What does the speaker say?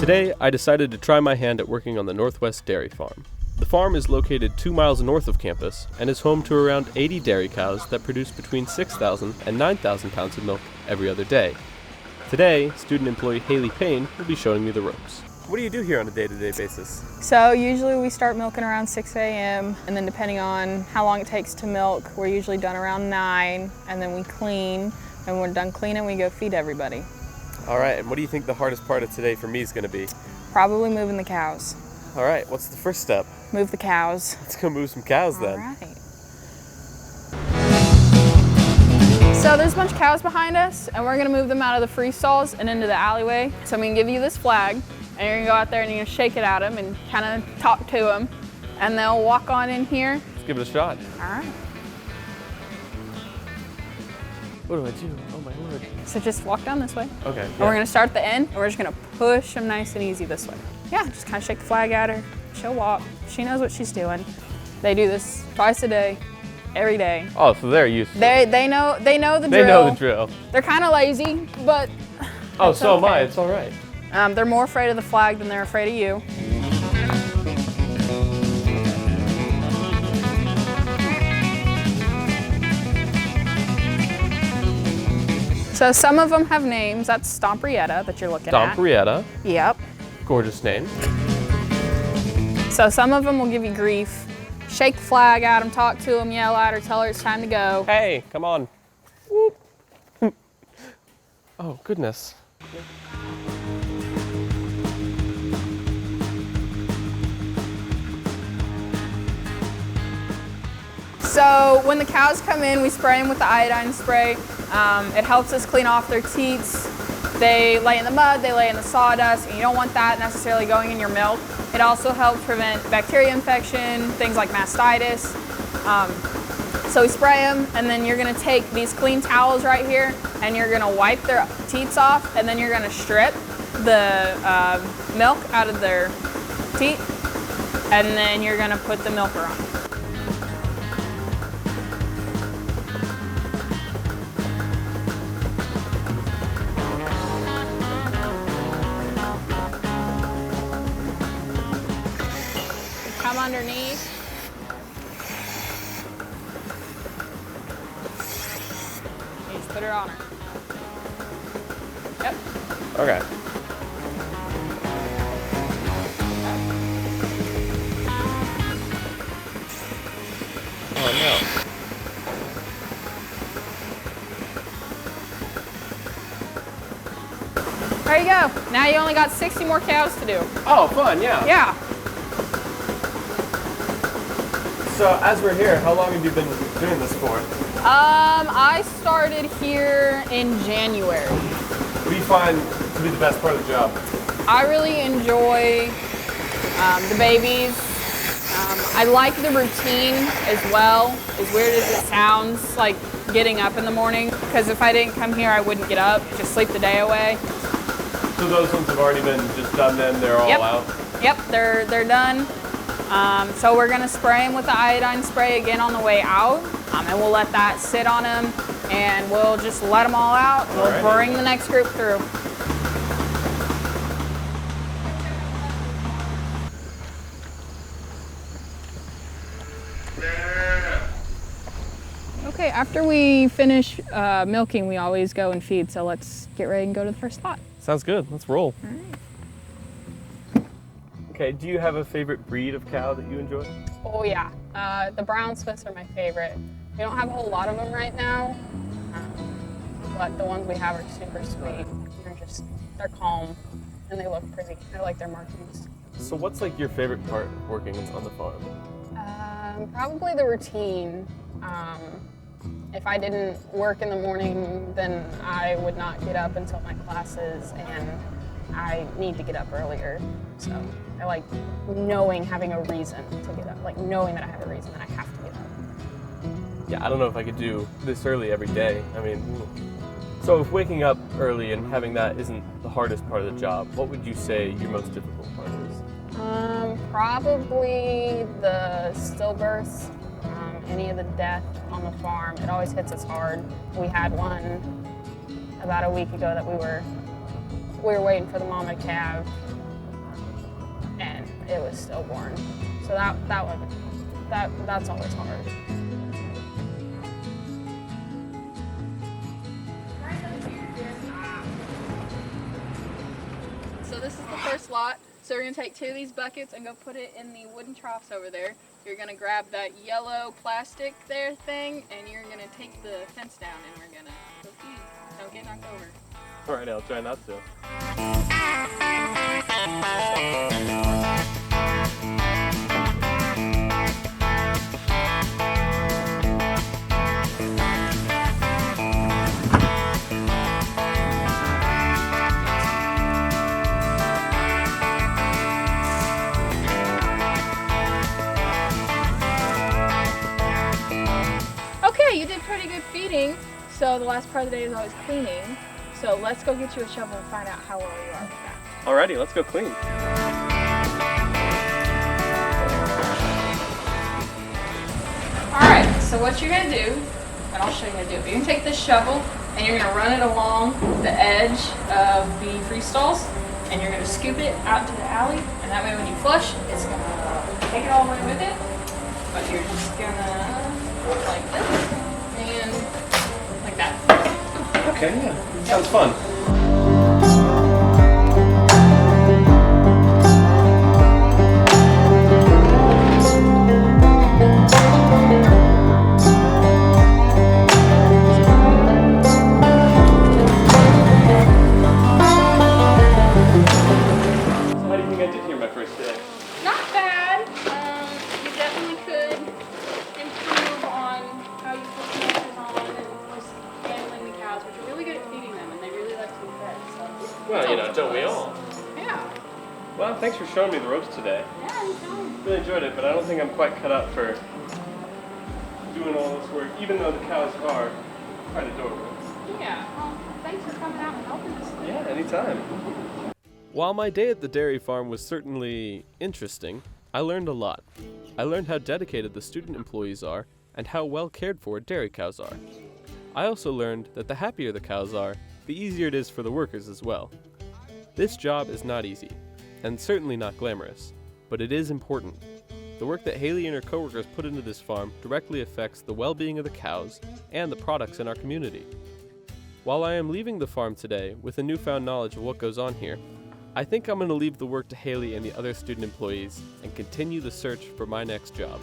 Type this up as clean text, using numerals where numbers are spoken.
Today, I decided to try my hand at working on the Northwest Dairy Farm. The farm is located 2 miles north of campus and is home to around 80 dairy cows that produce between 6,000 and 9,000 pounds of milk every other day. Today, student employee Haylee Payne will be showing me the ropes. What do you do here on a day-to-day basis? So usually we start milking around 6 a.m. and then depending on how long it takes to milk, we're usually done around 9, and then we clean. And when we're done cleaning, we go feed everybody. All right, and what do you think the hardest part of today for me is going to be? Probably moving the cows. All right, what's the first step? Move the cows. Let's go move some cows then. All right. So there's a bunch of cows behind us, and we're gonna move them out of the free stalls and into the alleyway. So I'm gonna give you this flag, and you're gonna go out there and you're gonna shake it at them and kind of talk to them, and they'll walk on in here. Let's give it a shot. All right. What do I do? Oh my lord. So just walk down this way. Okay. And we're gonna start at the end, and we're just gonna push them nice and easy this way. Yeah, just kind of shake the flag at her. She'll walk. She knows what she's doing. They do this twice a day, every day. Oh, so they're used to it. They know the drill. They know the drill. They're kind of lazy, but oh, so okay. am I. It's all right. They're more afraid of the flag than they're afraid of you. So some of them have names. That's Stomprietta that you're looking at. Stomprietta. Yep. Gorgeous name. So some of them will give you grief. Shake the flag at them, talk to them, yell at her, tell her it's time to go. Hey, come on. Whoop. Oh, goodness. So when the cows come in, we spray them with the iodine spray. It helps us clean off their teats. They lay in the mud, they lay in the sawdust, and you don't want that necessarily going in your milk. It also helps prevent bacteria infection, things like mastitis. So we spray them, and then you're gonna take these clean towels right here, and you're gonna wipe their teats off, and then you're gonna strip the milk out of their teat, and then you're gonna put the milker on. Come underneath. You just put it on her. Yep. Okay. Oh no. There you go. Now you only got 60 more cows to do. Oh, fun, yeah. Yeah. So as we're here, how long have you been doing this for? I started here in January. What do you find to be the best part of the job? I really enjoy the babies. I like the routine as well, as weird as it sounds, like getting up in the morning, because if I didn't come here, I wouldn't get up, just sleep the day away. So those ones have already been just done then, they're all out? Yep, they're done. So we're gonna spray them with the iodine spray again on the way out, and we'll let that sit on them, and we'll just let them all out. We'll bring the next group through. Okay, after we finish milking, we always go and feed, so let's get ready and go to the first spot. Sounds good, let's roll. All right. Okay, do you have a favorite breed of cow that you enjoy? Oh yeah, the brown Swiss are my favorite. We don't have a whole lot of them right now, but the ones we have are super sweet. They're calm and they look pretty. I like their markings. So what's like your favorite part of working on the farm? Probably the routine. If I didn't work in the morning, then I would not get up until my classes, and I need to get up earlier. So I like knowing, having a reason to get up, like knowing that I have a reason that I have to get up. Yeah, I don't know if I could do this early every day. I mean, so if waking up early and having that isn't the hardest part of the job, what would you say your most difficult part is? Probably the stillbirths, any of the death on the farm. It always hits us hard. We had one about a week ago that we were waiting for the mama calf, it was stillborn. So that's always hard. So this is the first lot. So we're gonna take 2 of these buckets and go put it in the wooden troughs over there. You're gonna grab that yellow plastic there thing, and you're gonna take the fence down, and we're gonna go feed. Don't get knocked over. All right, I'll try not to. Okay, you did pretty good feeding. So the last part of the day is always cleaning. So let's go get you a shovel and find out how well you are with that. Alrighty, let's go clean. Alright, so what you're going to do, and I'll show you how to do it, but you're going to take this shovel and you're going to run it along the edge of the free stalls, and you're going to scoop it out to the alley, and that way when you flush, it's going to take it all the way with it. But you're just going to like this and like that. Okay, yeah, sounds fun. Well, you know, don't we all? Yeah. Well, thanks for showing me the ropes today. Yeah, anytime. Really enjoyed it, but I don't think I'm quite cut out for doing all this work, even though the cows are quite adorable. Yeah. Well, thanks for coming out and helping us. Yeah, anytime. While my day at the dairy farm was certainly interesting, I learned a lot. I learned how dedicated the student employees are and how well cared for dairy cows are. I also learned that the happier the cows are, the easier it is for the workers as well. This job is not easy, and certainly not glamorous, but it is important. The work that Haylee and her coworkers put into this farm directly affects the well-being of the cows and the products in our community. While I am leaving the farm today with a newfound knowledge of what goes on here, I think I'm going to leave the work to Haylee and the other student employees and continue the search for my next job.